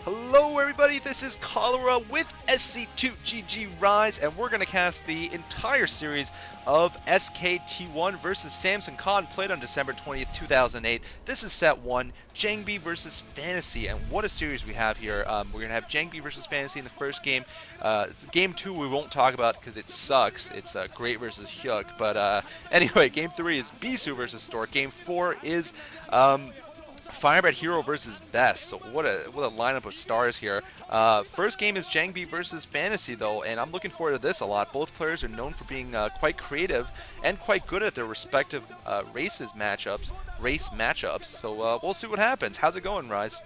Hello everybody, this is Cholera with SC2GG Rise, and we're going to cast the entire series of SKT1 versus Samson Khan, played on December 20th, 2008. This is set 1, Jangbi versus Fantasy, and what a series we have here. We're going to have Jangbi versus Fantasy in the first game. Game 2 we won't talk about because it sucks. It's Great versus Hyuk, but anyway, Game 3 is Bisu versus Stork. Game 4 is Firebat Hero versus Best. So what a lineup of stars here. First game is Jangbi versus Fantasy though, and I'm looking forward to this a lot. Both players are known for being quite creative and quite good at their respective race matchups. So we'll see what happens. How's it going, Rise?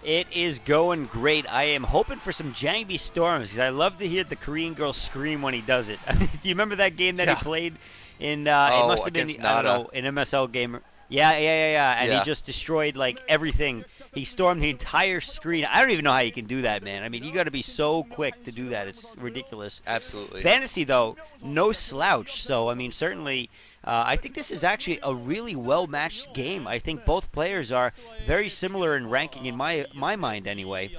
It is going great. I am hoping for some Jangbi storms because I love to hear the Korean girl scream when he does it. Do you remember that game that he played in? It must have been I don't know, an MSL game. Yeah. And he just destroyed like everything. He stormed the entire screen. I don't even know how you can do that, man. I mean, you got to be so quick to do that. It's ridiculous. Absolutely. Fantasy though, no slouch. So I mean, certainly. I think this is actually a really well-matched game. I think both players are very similar in ranking in my mind anyway.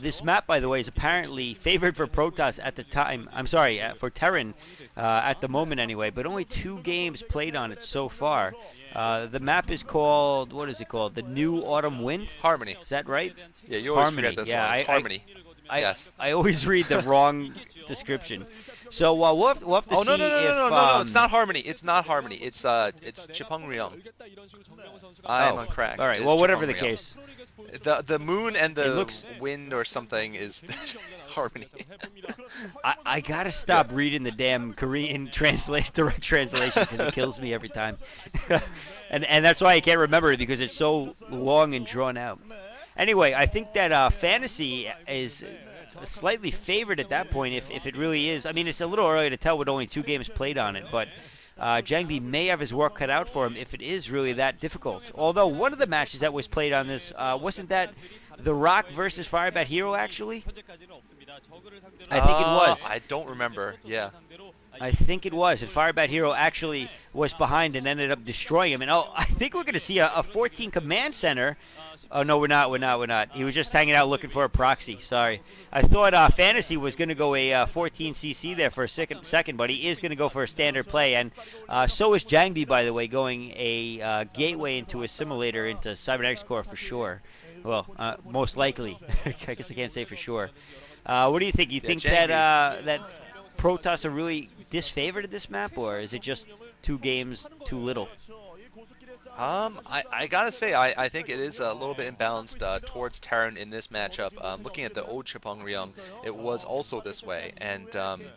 This map, by the way, is apparently favored for Protoss at the time. I'm sorry, for Terran at the moment anyway, but only 2 games played on it so far. The map is called, what is it called? The New Autumn Wind? Harmony. Is that right? Yeah, you always forget this one. It's Harmony. Yes. I always read the wrong description. So we'll have to see if... No, it's not Harmony. It's not Harmony. It's Chupung Ryeong. I am on crack. All right, it's well, whatever the Ryeong. case. The moon and the wind or something is Harmony. I gotta stop reading the damn Korean direct translation because it kills me every time. and that's why I can't remember it because it's so long and drawn out. Anyway, I think that Fantasy is slightly favored at that point if it really is. I mean, it's a little early to tell with only 2 games played on it, but Jangbi may have his work cut out for him if it is really that difficult. Although one of the matches that was played on this, wasn't that The Rock versus Firebat Hero actually? I think it was. I don't remember. Yeah. I think it was. And Firebat Hero actually was behind and ended up destroying him. And I think we're going to see a 14 command center. Oh, no, we're not. He was just hanging out looking for a proxy. Sorry. I thought Fantasy was going to go a 14 CC there for a second, but he is going to go for a standard play. And so is Jangbi, by the way, going a gateway into a simulator into Cybernetics Core for sure. Well, most likely. I guess I can't say for sure. What do you think? You think that Protoss are really disfavored at this map, or is it just 2 games too little? I gotta say, I think it is a little bit imbalanced towards Terran in this matchup. Looking at the old Chupung Ryeong, it was also this way, and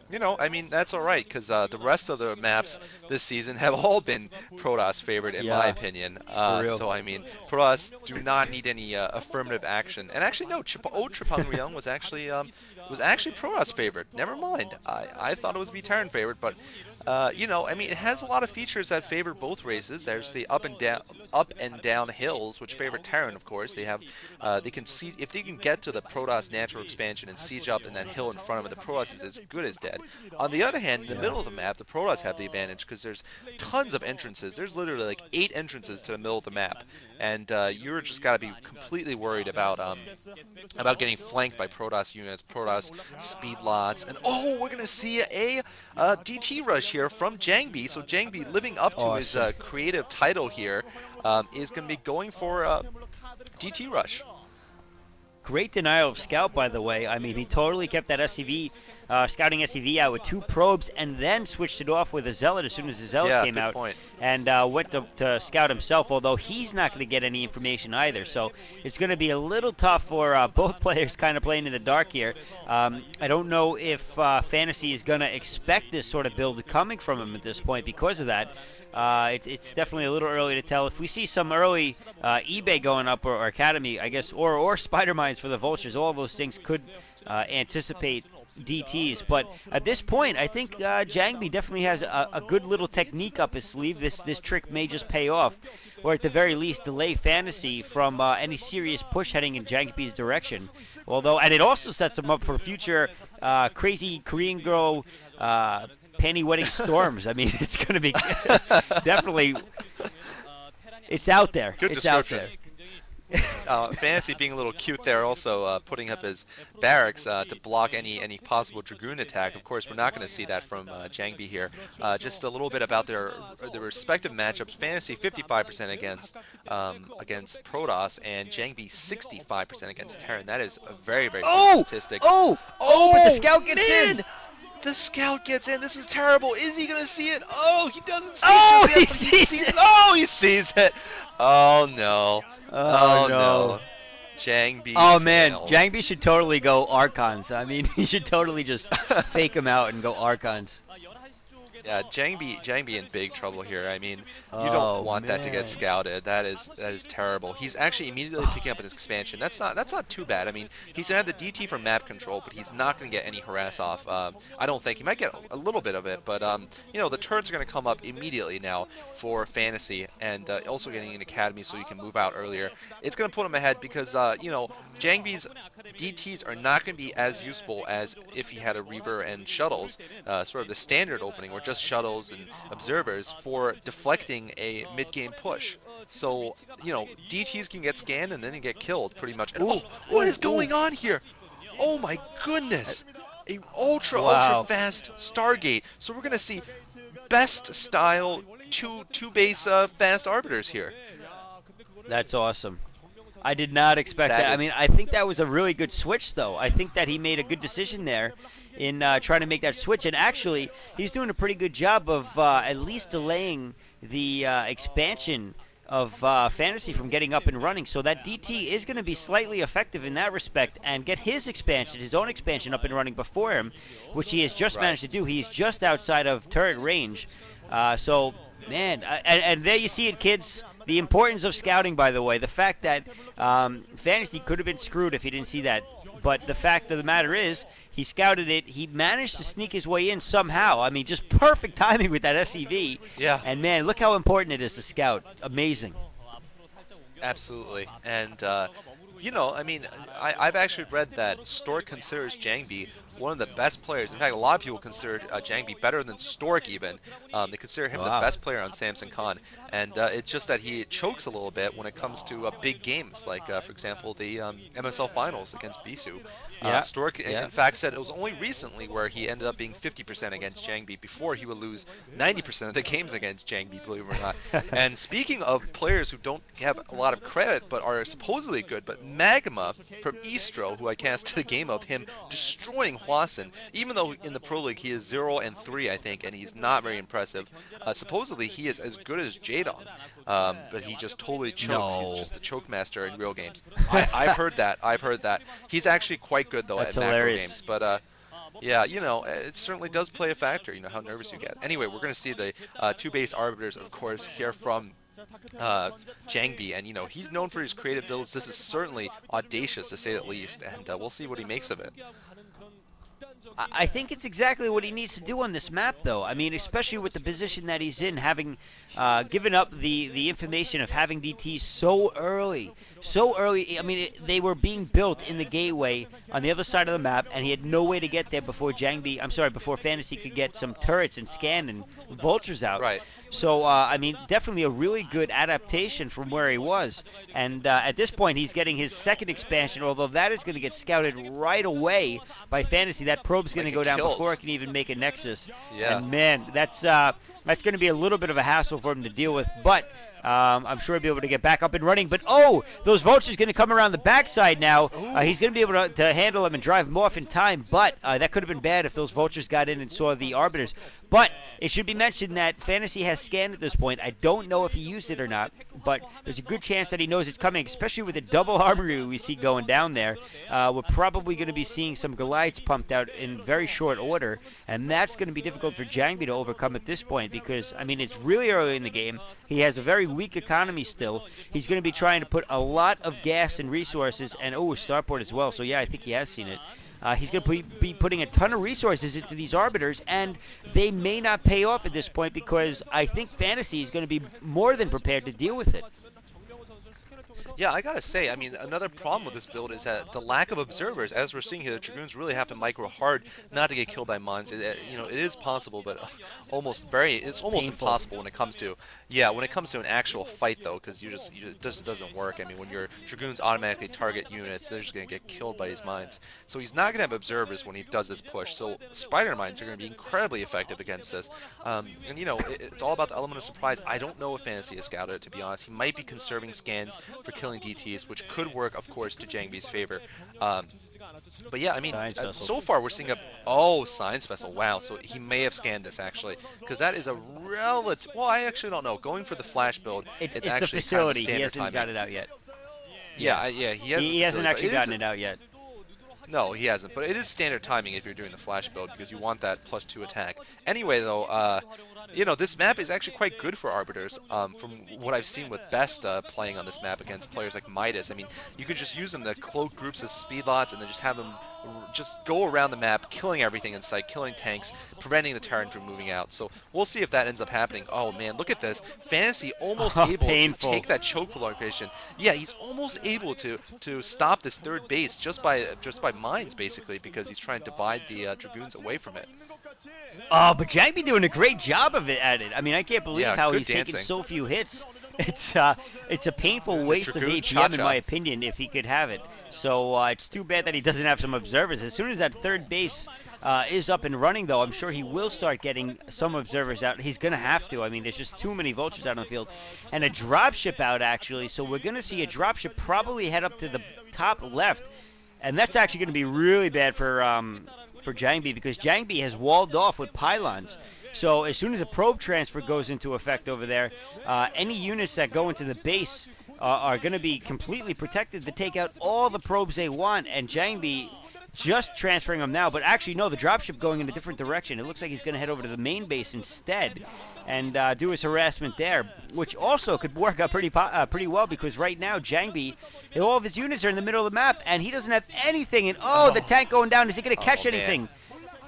you know, I mean that's all right because the rest of the maps this season have all been Protoss favored in my opinion. So I mean, Protoss do not need any affirmative action. And actually, no, old Chupung Ryeong was actually Protoss favored. Never mind, I thought it was be Terran favored, but. You know, I mean, it has a lot of features that favor both races. There's the up and down hills, which favor Terran, of course. They have, they can see if they can get to the Protoss natural expansion and siege up in that hill in front of it. The Protoss is as good as dead. On the other hand, in the middle of the map, the Protoss have the advantage because there's tons of entrances. There's literally like 8 entrances to the middle of the map, and you're just got to be completely worried about getting flanked by Protoss units, Protoss speed lots, and oh, we're gonna see a DT rush here from Jangbi. So Jangbi, living up to his creative title here, is going to be going for DT rush. Great denial of scout, by the way. I mean, he totally kept that scouting SCV out with 2 probes and then switched it off with a zealot as soon as the zealot came out. And went to scout himself, although he's not going to get any information either. So it's going to be a little tough for both players kind of playing in the dark here. I don't know if Fantasy is going to expect this sort of build coming from him at this point because of that. It's definitely a little early to tell. If we see some early eBay going up or Academy, I guess, or Spider Mines for the Vultures, all of those things could anticipate DTs. But at this point, I think Jangbi definitely has a good little technique up his sleeve. This trick may just pay off, or at the very least delay Fantasy from any serious push heading in Jangbi's direction. And it also sets him up for future crazy Korean girl panty-wetting storms. I mean, it's going to be definitely. It's out there. Good it's description. out there. Fantasy being a little cute there, also putting up his barracks to block any possible Dragoon attack. Of course, we're not going to see that from Jangbi here. Just a little bit about their respective matchups. Fantasy 55% against Protoss, and Jangbi 65% against Terran. That is a very good Oh! statistic. Oh! Oh, but the Oh scout gets in! man! The scout gets in. This is terrible. Is he gonna see it? Oh, he doesn't see it Oh, just he yet, but he sees sees it! it. Oh, he sees it. Oh no. Oh, Oh no. no. Jangbi Oh, man. failed. Jangbi should totally go Archons. I mean, he should totally just fake him out and go Archons. Yeah, Jangbi in big trouble here. I mean, you don't Oh, want that to get man. scouted. That is terrible. He's actually immediately picking up his expansion. That's not too bad. I mean, he's gonna have the DT for map control, but he's not gonna get any harass off. I don't think he might get a little bit of it, but the turrets are gonna come up immediately now for fantasy, and also getting an academy so you can move out earlier. It's gonna put him ahead because Jangbi's DTs are not gonna be as useful as if he had a Reaver and shuttles, sort of the standard opening, where just shuttles and observers for deflecting a mid-game push. So, DTs can get scanned and then they get killed pretty much. And Ooh, oh, what ooh, is ooh. going on here? Oh my goodness! A ultra Wow. fast Stargate. So we're gonna see best style two base fast arbiters here. That's awesome. I did not expect That that. I mean, is I think that was a really good switch, though. I think that he made a good decision there in trying to make that switch. And actually, he's doing a pretty good job of at least delaying the expansion of fantasy from getting up and running. So that DT is going to be slightly effective in that respect and get his expansion, his own expansion, up and running before him, which he has just right. managed to do. He's just outside of turret range. So, man, and there you see it, kids. The importance of scouting, by the way. The fact that fantasy could have been screwed if he didn't see that. But the fact of the matter is, he scouted it. He managed to sneak his way in somehow. I mean, just perfect timing with that SEV. Yeah. And man, look how important it is to scout. Amazing. Absolutely. And, I mean, I've actually read that Stork considers Jangbi one of the best players. In fact, a lot of people consider Jangbi better than Stork even. They consider him the Wow. best player on Samson Khan. And it's just that he chokes a little bit when it comes to big games, like, for example, the MSL Finals against Bisu. Yeah. Stork, Yeah. in fact, said it was only recently where he ended up being 50% against Jangbi. Before, he would lose 90% of the games against Jangbi, believe it or not. And speaking of players who don't have a lot of credit but are supposedly good, but Magma from Istro, who I casted a game of, him destroying Hwasun, even though in the Pro League he is 0-3, I think, and he's not very impressive. Supposedly he is as good as Jadon, but he just totally chokes. He's No. just a choke master in real games. I've heard that. I've heard that. He's actually quite good though That's at macro hilarious. games, but yeah, it certainly does play a factor. How nervous you get. Anyway, we're going to see the two base arbiters, of course, here from Jangbi, and he's known for his creative builds. This is certainly audacious to say the least, and we'll see what he makes of it. I think it's exactly what he needs to do on this map, though. I mean, especially with the position that he's in, having given up the information of having DTs so early. So early. I mean, they were being built in the gateway on the other side of the map, and he had no way to get there before before Fantasy could get some turrets and scan and vultures out. Right. So, I mean, definitely a really good adaptation from where he was. And at this point, he's getting his second expansion, although that is going to get scouted right away by Fantasy. That probe's going to Might go get down killed. before it can even make a Nexus. Yeah. And, man, that's going to be a little bit of a hassle for him to deal with. But I'm sure he'll be able to get back up and running. But, oh, those vultures going to come around the backside now. He's going to be able to handle them and drive them off in time. But that could have been bad if those vultures got in and saw the Arbiters. But it should be mentioned that Fantasy has scanned at this point. I don't know if he used it or not, but there's a good chance that he knows it's coming, especially with the double armory we see going down there. We're probably going to be seeing some Goliaths pumped out in very short order, and that's going to be difficult for Jangbi to overcome at this point because, I mean, it's really early in the game. He has a very weak economy still. He's going to be trying to put a lot of gas and resources, and, oh, a starport as well. So, yeah, I think he has seen it. He's going to be putting a ton of resources into these arbiters, and they may not pay off at this point because I think Fantasy is going to be more than prepared to deal with it. Yeah, I gotta say, I mean, another problem with this build is that the lack of observers. As we're seeing here, the Dragoons really have to micro hard not to get killed by mines. You know, it is possible, but it's almost Painful. impossible when it comes to, yeah, when it comes to an actual fight though, because it just doesn't work. I mean, when your Dragoons automatically target units, they're just gonna get killed by these mines. So he's not gonna have observers when he does this push. So spider mines are gonna be incredibly effective against this. And you know, it's all about the element of surprise. I don't know if Fantasy has scouted it, to be honest. He might be conserving scans for killing DTs, which could work, of course, to Jangbi's favor. Um, but yeah, I mean, Science vessel. so far we're seeing Science Vessel. Wow, so he may have scanned this actually, because that is a relative. Well, I actually don't know. Going for the flash build, it's It's the actually kind of a facility. He standard hasn't timing. got it out yet. Yeah, Yeah. yeah, he has the He hasn't facility, but actually it is gotten it out yet. no, he hasn't. But it is standard timing if you're doing the flash build because you want that +2 attack. Anyway, though, you know, this map is actually quite good for arbiters. From what I've seen with Best playing on this map against players like Midas, I mean, you could just use them to cloak groups as speed lots and then just have them just go around the map, killing everything in sight, killing tanks, preventing the Terran from moving out. So we'll see if that ends up happening. Oh man, look at this. Fantasy almost Oh, able to painful. take that choke proliferation. Yeah, he's almost able to stop this third base just by mines basically because he's trying to divide the Dragoons away from it. Oh, but Jangbi doing a great job of it at it. I mean, I can't believe Yeah, how good he's taken dancing. so few hits. It's a painful The waste of Dragoon APM in cha-cha. my opinion if he could have it. So it's too bad that he doesn't have some observers. As soon as that third base is up and running, though, I'm sure he will start getting some observers out. He's going to have to. I mean, there's just too many vultures out on the field. And a dropship out, actually. So we're going to see a dropship probably head up to the top left. And that's actually going to be really bad for Jangbi because Jangbi has walled off with pylons. So as soon as a probe transfer goes into effect over there, any units that go into the base are going to be completely protected to take out all the probes they want. And Jangbi just transferring them now, but actually no, the dropship going in a different direction. It looks like he's going to head over to the main base instead and do his harassment there, which also could work out pretty well because right now Jangbi, all of his units are in the middle of the map and he doesn't have anything. And the tank going down. Is he going to catch anything? Man.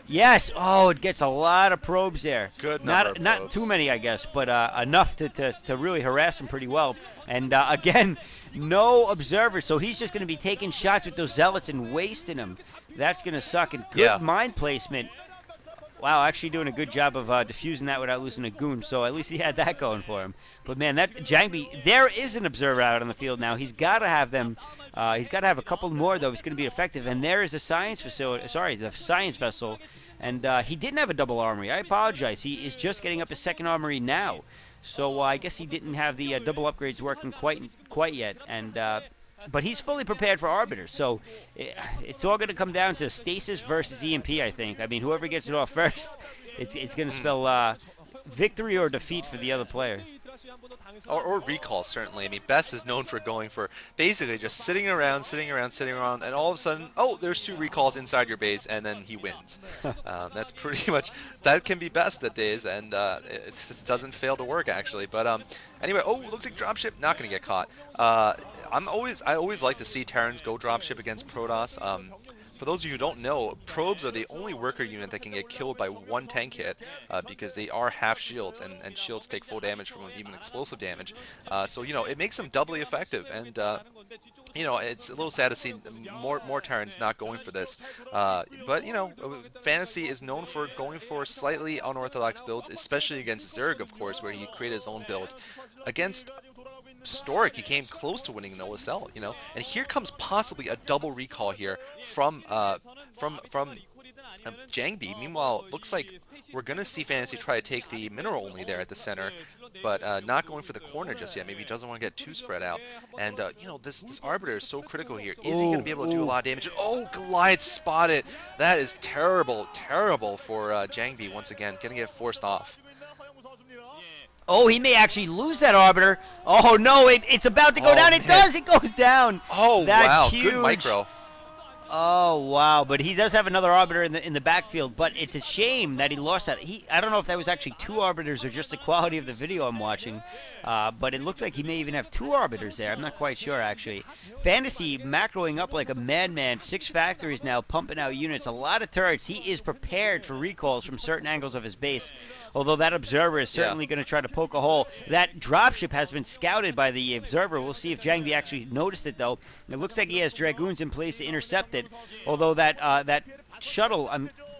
Yes. Oh, it gets a lot of probes there. Good number of Not probes. too many, I guess, but enough to really harass him pretty well. And again, no observers, so he's just going to be taking shots with those zealots and wasting them. That's going to suck. And good mine placement. Wow, actually doing a good job of defusing that without losing a goon. So at least he had that going for him. But man, that Jangbi, there is an observer out on the field now. He's got to have them. He's got to have a couple more though. He's going to be effective. And there is a science facility. Sorry, the science vessel. And he didn't have a double armory. I apologize. He is just getting up his second armory now. So I guess he didn't have the double upgrades working quite yet. And but he's fully prepared for arbiters. So it's all going to come down to stasis versus EMP. I think. I mean, whoever gets it off first, it's going to spell victory or defeat for the other player. Or recall, certainly. I mean, Best is known for going for basically just sitting around, and all of a sudden, oh, there's 2 recalls inside your base, and then he wins. That's pretty much, that can be Best at days, and it just doesn't fail to work, actually. But anyway, looks like dropship, not going to get caught. I always like to see Terrans go dropship against Protoss. For those of you who don't know, probes are the only worker unit that can get killed by 1 tank hit because they are half shields, and shields take full damage from even explosive damage. So, you know, it makes them doubly effective, and, you know, it's a little sad to see more Terrans not going for this. But, you know, Fantasy is known for going for slightly unorthodox builds, especially against Zerg, of course, where he created his own build. Against Storic, he came close to winning an OSL, you know. And here comes possibly a double recall here from Jangbi. Meanwhile, looks like we're gonna see Fantasy try to take the mineral only there at the center, but not going for the corner just yet. Maybe he doesn't want to get too spread out. And you know, this Arbiter is so critical here. Is he gonna be able to do a lot of damage? Oh, Goliath spotted. That is terrible, terrible for Jangbi once again, getting it forced off. Oh, he may actually lose that Arbiter. Oh, no, it's about to go down. It does. It goes down. Oh, That's wow. huge. Good micro. Oh wow! But he does have another arbiter in the backfield. But it's a shame that he lost that. I don't know if that was actually two arbiters or just the quality of the video I'm watching. But it looked like he may even have two arbiters there. I'm not quite sure actually. Fantasy macroing up like a madman. 6 factories now pumping out units. A lot of turrets. He is prepared for recalls from certain angles of his base. Although that observer is certainly going to try to poke a hole. That dropship has been scouted by the observer. We'll see if Jangbi actually noticed it though. It looks like he has dragoons in place to intercept it. Although that shuttle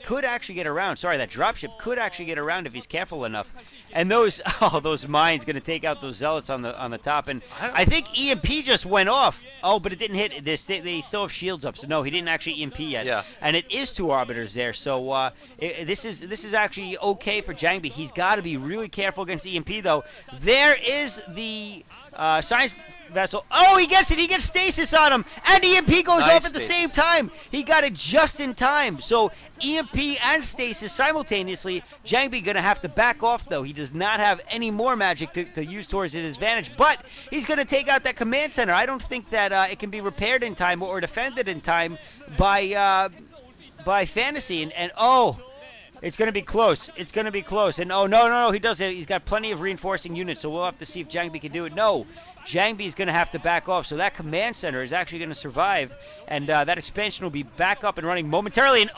could actually get around. Sorry, that dropship could actually get around if he's careful enough. And those those mines going to take out those zealots on the top. And I think EMP just went off. Oh, but it didn't hit. They still have shields up. So no, he didn't actually EMP yet. Yeah. And it is 2 arbiters there. So this is actually okay for Jangbi. He's got to be really careful against EMP though. There is the science vessel. Oh, he gets it. He gets stasis on him. And EMP goes off at the same time. He got it just in time. So EMP and stasis simultaneously. Jangbi going to have to back off, though. He does not have any more magic to use towards his advantage. But he's going to take out that command center. I don't think that it can be repaired in time or defended in time by Fantasy. And oh, it's going to be close. It's going to be close. And oh, no. He does it. He's got plenty of reinforcing units, so we'll have to see if Jangbi can do it. No. Jangbi is going to have to back off, so that command center is actually going to survive, and that expansion will be back up and running momentarily. And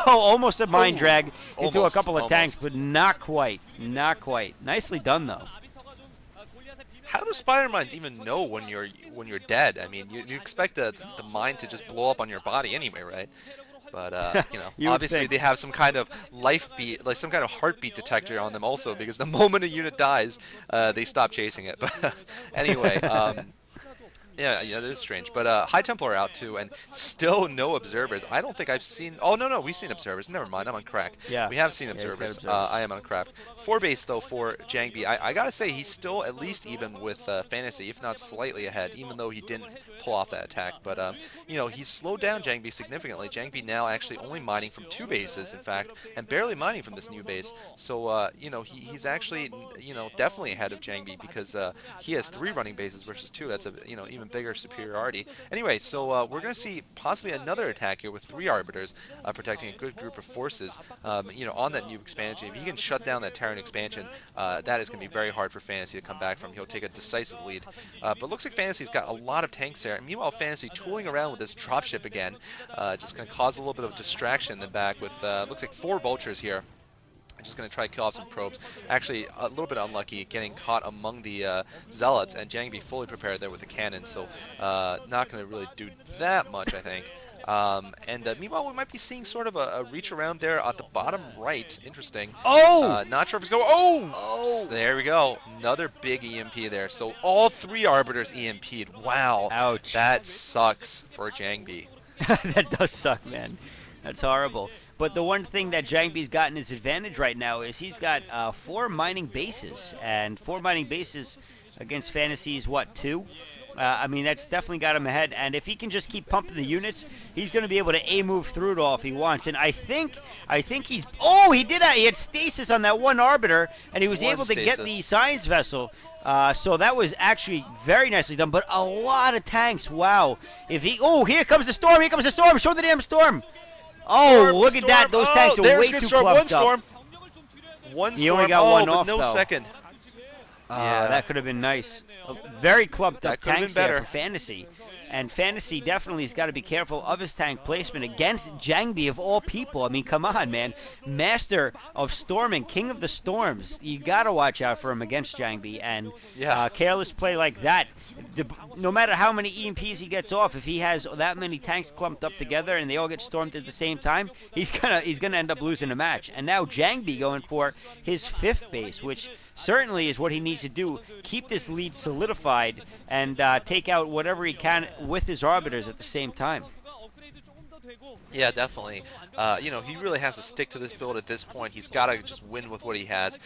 almost a mine drag into a couple of tanks, but not quite. Not quite. Nicely done, though. How do spider mines even know when you're dead? I mean, you expect the mine to just blow up on your body anyway, right? But obviously they have some kind of life beat, like some kind of heartbeat detector on them also, because the moment a unit dies, they stop chasing it. But anyway, yeah, that is strange. But High Templar are out too, and still no observers. I don't think I've seen. Oh no, we've seen observers. Never mind, I'm on crack. Yeah, we have seen observers. I am on crack. 4 base though for Jangbi. I gotta say he's still at least even with Fantasy, if not slightly ahead, even though he didn't pull off that attack. But he's slowed down Jangbi significantly. Jangbi now actually only mining from 2 bases, in fact, and barely mining from this new base. So he's actually definitely ahead of Jangbi because he has 3 running bases versus 2. That's a even bigger superiority. Anyway, so we're going to see possibly another attack here with 3 arbiters protecting a good group of forces. On that new expansion, if he can shut down that Terran expansion, that is going to be very hard for Fantasy to come back from. He'll take a decisive lead. But looks like Fantasy's got a lot of tanks there. Meanwhile, Fantasy tooling around with this dropship again, just going to cause a little bit of distraction in the back with looks like 4 vultures here. Just going to try to kill off some probes. Actually, a little bit unlucky getting caught among the zealots, and Jangbi fully prepared there with a cannon, so not going to really do that much, I think. Meanwhile, we might be seeing sort of a reach around there at the bottom right. Interesting. Oh! Not sure if it's going. Oh! There we go. Another big EMP there. So all 3 arbiters EMP'd. Wow. Ouch. That sucks for Jangbi. That does suck, man. That's horrible. But the one thing that Jangbi's gotten his advantage right now is he's got 4 mining bases, and 4 mining bases against Fantasy's, what, 2? I mean, that's definitely got him ahead, and if he can just keep pumping the units, he's going to be able to A-move through it all if he wants. And I think he's... Oh, he did that! He had stasis on that one arbiter, and he was able to get the science vessel. So that was actually very nicely done, but a lot of tanks, wow. If he... Oh, here comes the storm, here comes the storm! Show the damn storm! Oh, look at that! Those tanks are way too clumped up. One storm. He only got one off, no though. Second. Yeah, that could have been nice. Very clumped up tanks there for Fantasy. And Fantasy definitely has got to be careful of his tank placement against Jangbi of all people. I mean, come on, man. Master of storming, king of the storms. You got to watch out for him against Jangbi. And careless play like that, no matter how many EMPs he gets off, if he has that many tanks clumped up together and they all get stormed at the same time, he's gonna end up losing a match. And now Jangbi going for his 5th base, which certainly is what he needs to do. Keep this lead solidified and take out whatever he can with his arbiters at the same time. Yeah, definitely. He really has to stick to this build at this point. He's got to just win with what he has.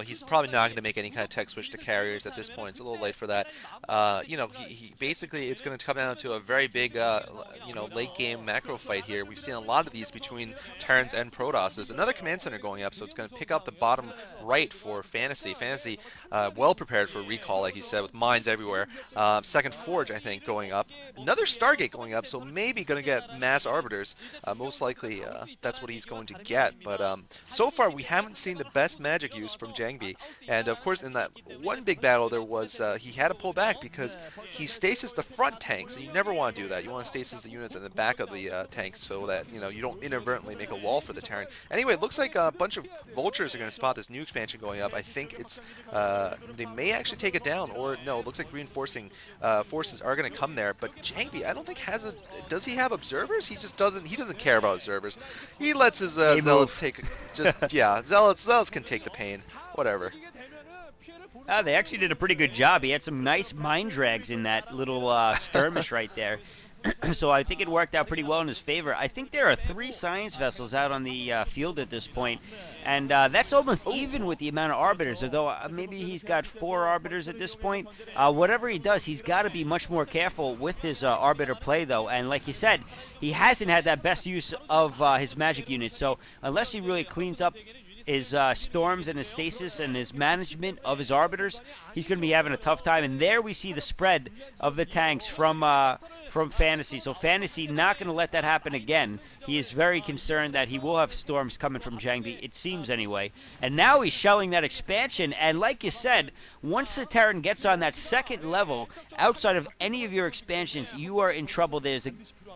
He's probably not going to make any kind of tech switch to carriers at this point. It's a little late for that. He basically it's going to come down to a very big, late game macro fight here. We've seen a lot of these between Terrans and Protosses. Another command center going up, so it's going to pick up the bottom right for Fantasy. Fantasy, well prepared for recall, like you said, with mines everywhere. Second Forge, I think, going up. Another Stargate going up, so maybe going to get mass arbiters. Most likely, that's what he's going to get. But so far, we haven't seen the best magic use from Jangbi. And of course, in that one big battle, there was he had to pull back because he stasis the front tanks, and you never want to do that. You want to stasis the units in the back of the tanks so that you don't inadvertently make a wall for the Terran. Anyway, it looks like a bunch of vultures are going to spot this new expansion going up. I think it's they may actually take it down, or no, it looks like reinforcing forces are going to come there. But Jangbi, I don't think has a. Does he have observers? He just doesn't. He doesn't care about observers. He lets his zealots take. Just yeah, zealots can take the pain. Whatever. They actually did a pretty good job. He had some nice mind drags in that little skirmish right there. So I think it worked out pretty well in his favor. I think there are 3 science vessels out on the field at this point, and that's almost even with the amount of arbiters, although maybe he's got 4 arbiters at this point. Whatever he does, he's got to be much more careful with his arbiter play, though, and like you said, he hasn't had that best use of his magic units, so unless he really cleans up his storms and his stasis and his management of his arbiters, he's going to be having a tough time. And there we see the spread of the tanks from Fantasy. So Fantasy not going to let that happen again. He is very concerned that he will have storms coming from Jangbi, it seems anyway. And now he's shelling that expansion. And like you said, once the Terran gets on that second level, outside of any of your expansions, you are in trouble. There's a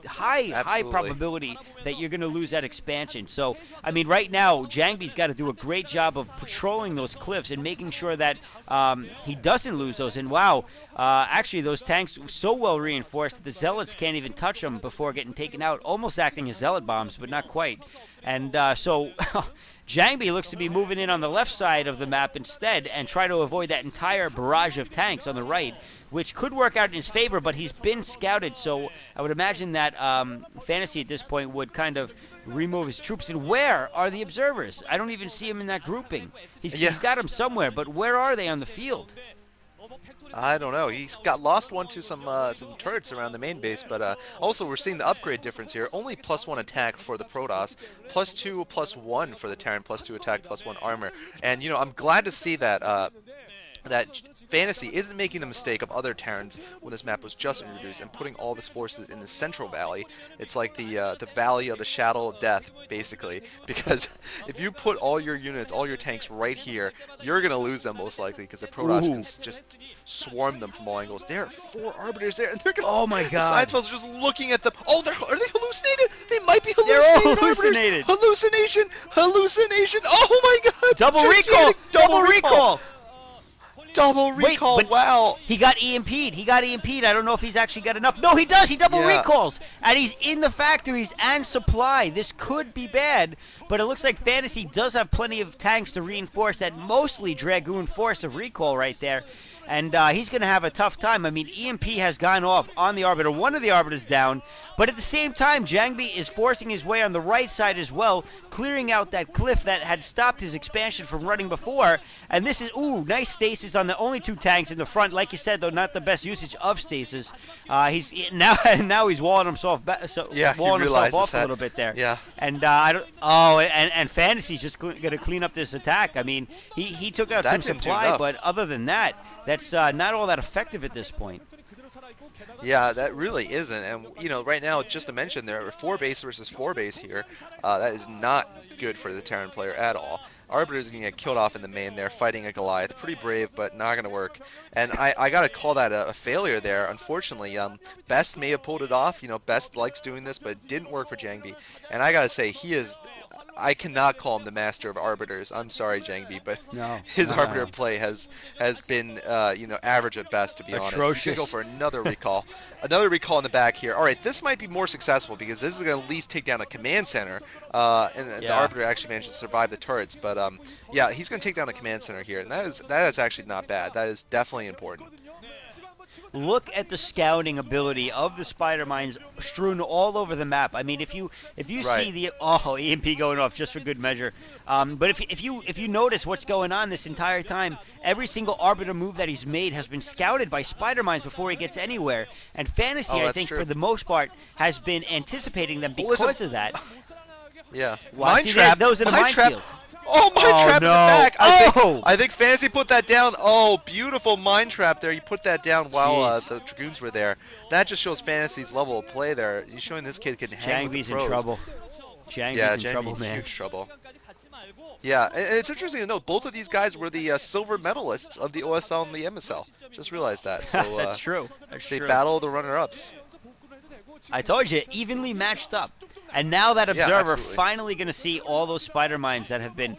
high probability that you're going to lose that expansion. So, I mean, right now, Jangbi's got to do a great job of patrolling those cliffs and making sure that he doesn't lose those. And wow, actually, those tanks were so well reinforced that the Zealots can't even touch them before getting taken out, almost acting as Zealot bombs, but not quite. And so Jangbi looks to be moving in on the left side of the map instead and try to avoid that entire barrage of tanks on the right, which could work out in his favor, but he's been scouted, so I would imagine that Fantasy at this point would kind of remove his troops. And where are the observers? I don't even see him in that grouping. He's got them somewhere, but where are they on the field? I don't know. He's got lost one to some turrets around the main base, but also we're seeing the upgrade difference here. Only +1 attack for the Protoss, +2, +1 for the Terran, +2 attack, +1 armor. And I'm glad to see that that Fantasy isn't making the mistake of other Terrans when this map was just introduced and putting all of his forces in the central valley. It's like the valley of the shadow of death, basically, because if you put all your units, all your tanks right here, you're going to lose them most likely because the Protoss can just swarm them from all angles. There are 4 arbiters there, and they're going to... Oh my god. The science fellows are just looking at them. Oh, are they hallucinated? They might be They're hallucinated. all hallucinated. Hallucination. Hallucination. Oh my god. Double recall. Double recall. Double recall, Wait, but wow. He got EMP'd. He got EMP'd. I don't know if he's actually got enough. No, he does. He double recalls. And he's in the factories and supply. This could be bad, but it looks like Fantasy does have plenty of tanks to reinforce that mostly Dragoon force of recall right there. And he's going to have a tough time. I mean, EMP has gone off on the Arbiter. One of the Arbiters down. But at the same time, Jangbi is forcing his way on the right side as well, clearing out that cliff that had stopped his expansion from running before. And this is, ooh, nice stasis on the only 2 tanks in the front. Like you said, though, not the best usage of stasis. He's now he's walling himself back, walling himself off a little bit there. Yeah. And I don't. Oh, and Fantasy's just going to clean up this attack. I mean, he took out some supply, but other than that, that's not all that effective at this point. Yeah, that really isn't. And, right now, just to mention, there are 4 base versus 4 base here. That is not good for the Terran player at all. Arbiter's going to get killed off in the main there, fighting a Goliath. Pretty brave, but not going to work. And I got to call that a failure there, unfortunately. Best may have pulled it off. Best likes doing this, but it didn't work for Jangbi. And I got to say, he is... I cannot call him the master of arbiters. I'm sorry, Jangbi, but his arbiter play has been average at best, to be honest. He's gonna go for another recall. Another recall in the back here. All right, this might be more successful because this is gonna at least take down a command center, and the arbiter actually managed to survive the turrets. But yeah, he's gonna take down a command center here, and that is actually not bad. That is definitely important. look at the scouting ability of the spider mines strewn all over the map. I mean, if you see Right. the EMP going off just for good measure, but if you notice what's going on this entire time, every single arbiter move that he's made has been scouted by spider mines before he gets anywhere. And Fantasy, Oh, I that's think, true. for the most part, has been anticipating them Oh, listen. because of that. Yeah. Wow, Mine see, there, trap. those are the Mine trap. minefields. Oh, mine Oh trap in the no! back. Oh! I think Fantasy put that down. Oh, beautiful mine trap there. You put that down while Jeez. the Dragoons were there. That just shows Fantasy's level of play there. He's showing this kid can hang with the Jangbi's in pros. trouble. Yeah, Jangbi's in Jamie trouble, in man. huge trouble. Yeah, and it's interesting to note both of these guys were the silver medalists of the OSL and the MSL. Just realized that. So That's true. it's That's the true. battle of the runner-ups. I told you, evenly matched up. And now that Yeah, Observer absolutely. finally going to see all those spider mines that have been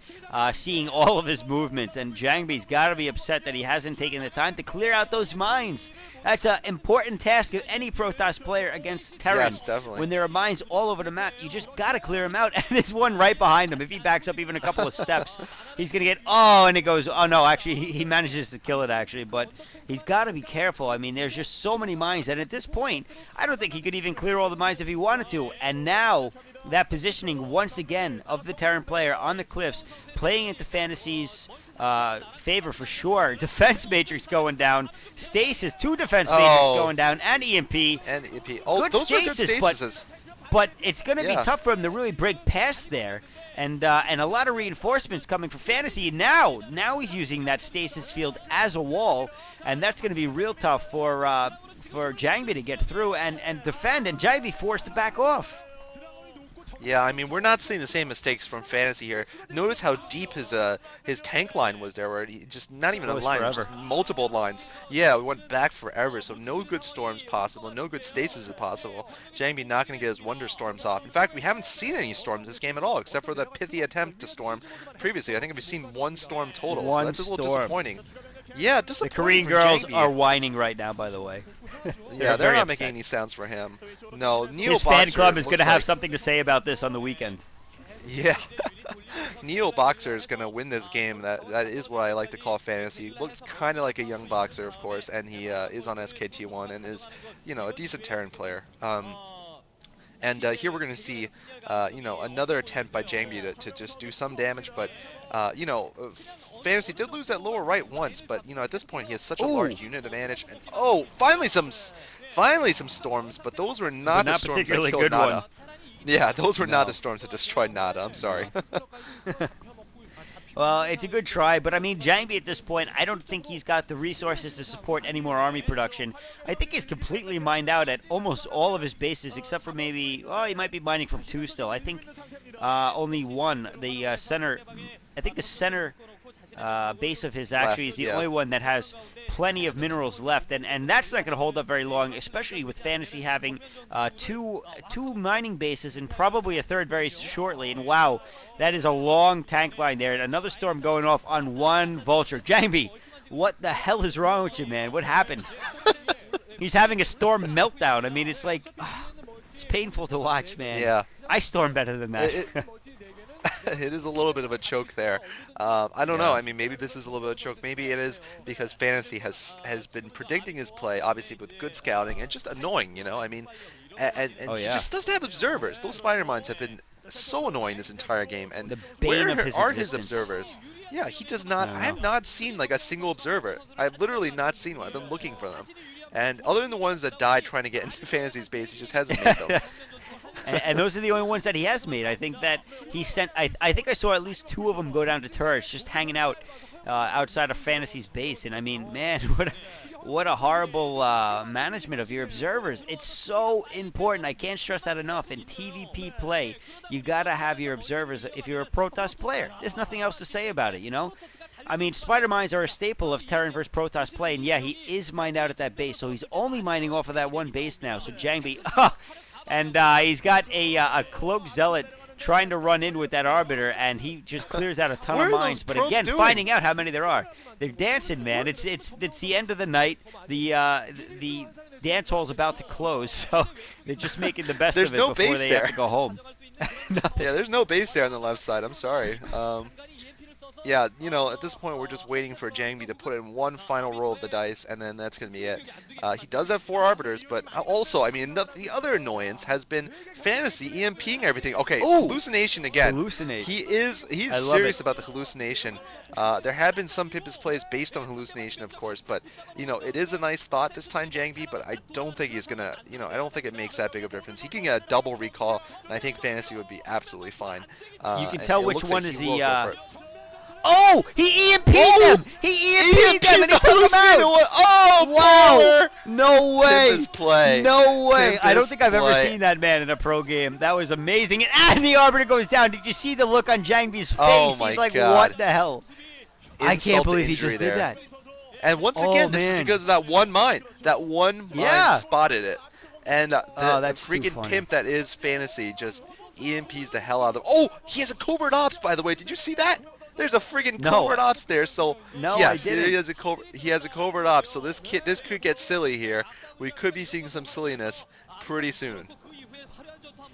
seeing all of his movements. And Jangbi's got to be upset that he hasn't taken the time to clear out those mines. That's an important task of any Protoss player against Terran. Yes, definitely. When there are mines all over the map, you just got to clear them out. And there's one right behind him. If he backs up even a couple of steps, he's going to get, and it goes, oh no, actually, he manages to kill it, actually. But he's got to be careful. I mean, there's just so many mines. And at this point, I don't think he could even clear all the mines if he wanted to. And now, that positioning once again of the Terran player on the cliffs, playing into Fantasy's favor for sure. Defense matrix going down, stasis, 2 defense matrix going down, and EMP. And EP. Oh, Good those stasis, were good stasises. But it's going to be Yeah. tough for him to really break past there. And a lot of reinforcements coming for Fantasy now. Now he's using that stasis field as a wall, and that's going to be real tough for Jangbi to get through and defend. And Jangbi forced to back off. Yeah, I mean, we're not seeing the same mistakes from Fantasy here. Notice how deep his tank line was there, where he just not even a Goes line, forever. just multiple lines. Yeah, we went back forever, so no good storms possible, no good stasis is possible. Jangbi not going to get his wonder storms off. In fact, we haven't seen any storms this game at all, except for the pithy attempt to storm previously. I think we've seen one storm total, so that's a little disappointing. Yeah, The disappointing Korean for girls Jangbi. are whining right now, by the way. Yeah, they're very not upset. making any sounds for him. No, Neo His fan Boxer club is going to looks have like- something to say about this on the weekend. Yeah. Neo Boxer is going to win this game. That is what I like to call Fantasy. Looks kind of like a young boxer, of course, and he is on SKT1 and is, a decent Terran player. And here we're going to see, another attempt by Jangbi to just do some damage, but, Fantasy did lose that lower right once, but, at this point he has such a large unit advantage. And, finally some storms, but those were not the storms that particularly killed good Nada. one. Yeah, those were not No. the storms that destroyed Nada. I'm sorry. Well, it's a good try, but I mean, Jangbi at this point, I don't think he's got the resources to support any more army production. I think he's completely mined out at almost all of his bases, except for maybe, he might be mining from 2 still. I think only 1, the center, I think the center base of his actually is the only one that has plenty of minerals left, and that's not going to hold up very long, especially with Fantasy having two mining bases and probably a third very shortly. And wow, that is a long tank line there, and another storm going off on one vulture. Jangbi, what the hell is wrong with you, man? What happened? He's having a storm meltdown. I mean, it's like it's painful to watch, man. Yeah. I storm better than that. It is a little bit of a choke there. I don't know. I mean, maybe this is a little bit of a choke. Maybe it is because Fantasy has been predicting his play, obviously with good scouting, and just annoying, I mean, and he just doesn't have observers. Those spider mines have been so annoying this entire game. And The bane where of his are existence. his observers? Yeah, he does not. I I have not seen like a single observer. I've literally not seen one. I've been looking for them. And other than the ones that died trying to get into Fantasy's base, he just hasn't made them. And those are the only ones that he has made. I think that he sent. I think I saw at least 2 of them go down to turrets, just hanging out outside of Fantasy's base. And I mean, man, what a horrible management of your observers. It's so important. I can't stress that enough. In TVP play, you gotta have your observers if you're a Protoss player. There's nothing else to say about it, I mean, spider mines are a staple of Terran versus Protoss play, and yeah, he is mined out at that base, so he's only mining off of that one base now. So Jangbi, and he's got a cloak zealot trying to run in with that arbiter, and he just clears out a ton What of are mines. those But probes again, doing? finding out how many there are, they're dancing, man. It's the end of the night. The dance hall's about to close, so they're just making the best There's of it no before base they there. have to go home. Nothing. Yeah, there's no base there on the left side. I'm sorry. Yeah, at this point we're just waiting for Jangbi to put in one final roll of the dice, and then that's going to be it. He does have 4 arbiters, but also, I mean, the other annoyance has been Fantasy EMPing everything. Okay, Ooh, hallucination again. hallucinate. He's I love it. serious about the hallucination. There have been some Pippus plays based on hallucination, of course, but it is a nice thought this time, Jangbi. But I don't think he's gonna, I don't think it makes that big of a difference. He can get a double recall, and I think Fantasy would be absolutely fine. You can And tell it which looks like one he is will the. go for it. Oh, he EMP'd Oh! them. He EMP'd them, and he the took them out. hallucinator one. Oh, Wow! poor No way! Pimpus play. No way! I don't Pimpus think I've ever play. seen that man in a pro game. That was amazing. And the arbiter goes down. Did you see the look on Jangbi's face? Oh my He's like, God. what the hell? I can't Insult to believe he injury just there. did that. And once Oh, again, this is man. because of that one mine. That one mine Yeah. spotted it. And Oh, the that's too freaking funny. pimp that is Fantasy just EMPs the hell out of them. Oh, he has a covert ops, by the way. Did you see that? There's a friggin' No. covert ops there. So No, yes, I didn't. he has a covert ops. So this could get silly here. We could be seeing some silliness pretty soon.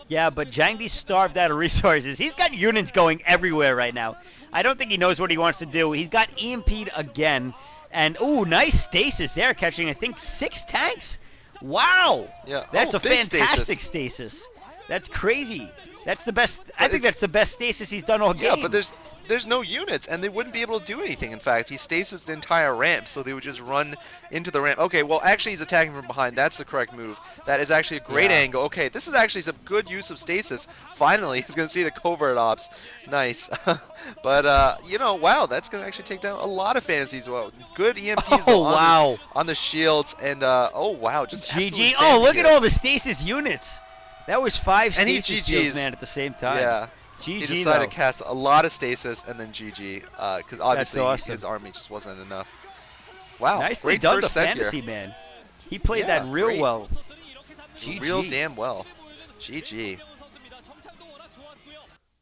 Yeah, but Jangbi starved out of resources. He's got units going everywhere right now. I don't think he knows what he wants to do. He's got EMP'd again. And, ooh, nice stasis there, catching, I think, 6 tanks? Wow! Yeah. That's a big fantastic stasis. That's crazy. That's the best. I But think that's the best stasis he's done all game. Yeah, but there's no units, and they wouldn't be able to do anything. In fact, he stasis the entire ramp, so they would just run into the ramp. Okay, well, actually, he's attacking from behind. That's the correct move. That is actually a great angle. Okay, this is actually some good use of stasis. Finally, he's going to see the covert ops. Nice. But, wow, that's going to actually take down a lot of fantasies. Well, good EMPs Oh, wow. on the shields, and, oh, wow, just GG. Oh, look at all the stasis units. That was 5 and he stasis GG's. shields, man, at the same time. Yeah. GG, He decided though. to cast a lot of stasis and then GG, because obviously awesome. his army just wasn't enough. Wow, Nicely great done, first the set fantasy here. man. He played Yeah, that real great. well. GG. Real damn well. GG.